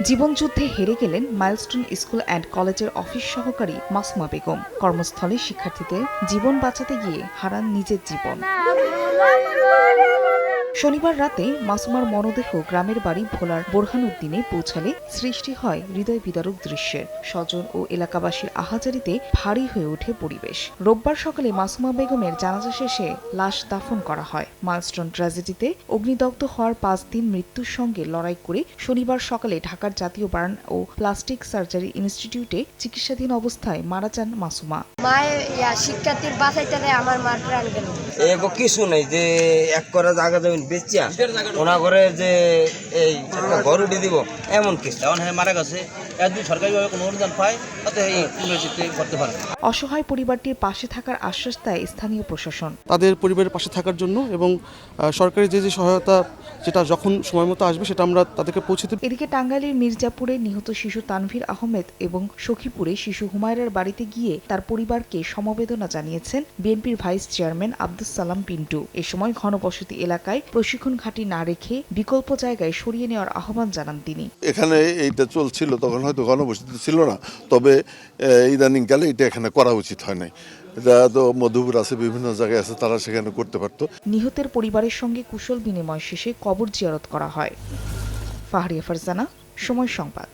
জীবনযুদ্ধে হেরে গেলেন milestone school and কলেজের অফিস সহকারী মাসুমা বেগম। কর্মস্থলে শিক্ষার্থীদের জীবন বাঁচাতে গিয়ে হারান নিজের জীবন। শনিবার রাতে মাসুমার মরদেহ গ্রামের বাড়ি ভোলার বোরহানউদ্দিনে পৌঁছালে সৃষ্টি হয় হৃদয় বিদারক দৃশ্যের। স্বজন ও এলাকাবাসীর আহাজারিতে ভারী হয়ে ওঠে পরিবেশ। রোববার সকালে মাসুমা বেগমের জানাজা শেষে লাশ দাফন করা হয়। মাইলস্টোন ট্র্যাজেডিতে অগ্নিদগ্ধ হওয়ার 5 দিন মৃত্যুর সঙ্গে লড়াই করে শনিবার সকালে ঢাকার জাতীয় বার্ন ও প্লাস্টিক সার্জারি ইনস্টিটিউটে চিকিৎসাধীন অবস্থায় মারা যান মাসুমা। শিক্ষার্থীর বাঁচাইতে আমার মার প্রাণ গেল। এগো কিছু নাই যে এক করে জায়গা জমিন বেচিয়া ওনা করে যে এই একটা ঘর উঠে দিব এমন কিছু। এখন হ্যাঁ মারা গেছে, যদি সরকারিভাবে কোনো অনুদান পায় তাতে এই ইউনিভার্সিটি করতে পারে। অসহায় পরিবারটির পাশে থাকার আশ্বাস দেয় স্থানীয় প্রশাসন। তাদের পরিবারের পাশে থাকার জন্য এবং সরকারি যে সহায়তা যেটা যখন সময় মতো আসবে সেটা আমরা তাদেরকে পৌঁছে দেব। এদিকে টাঙ্গাইলের মির্জাপুরে নিহত শিশু তানভীর আহমেদ এবং সখীপুরে শিশু হুমায়রার বাড়িতে গিয়ে তার পরিবারকে সমবেদনা জানিয়েছেন বিএনপির ভাইস চেয়ারম্যান আব্দুস সালাম পিন্টু। এ সময় ঘনবসতি এলাকায় প্রশিক্ষণ ঘাঁটি না রেখে বিকল্প জায়গায় সরিয়ে নেওয়ার আহ্বান জানান তিনি। এখানে এইটা চলছিল তখন হয়তো ঘনবসতি ছিল না, তবে ইদানিংকালে এটা এখানে করা উচিত হয় নাই। এটা তো মধুপুর আছে, বিভিন্ন জায়গায় আছে, তারা সেখানে করতে পারতো। নিহতের পরিবারের সঙ্গে কুশল বিনিময় শেষে কবর জিয়ারত করা হয়। ফাহরিয়া ফারজানা, সময় সংবাদ।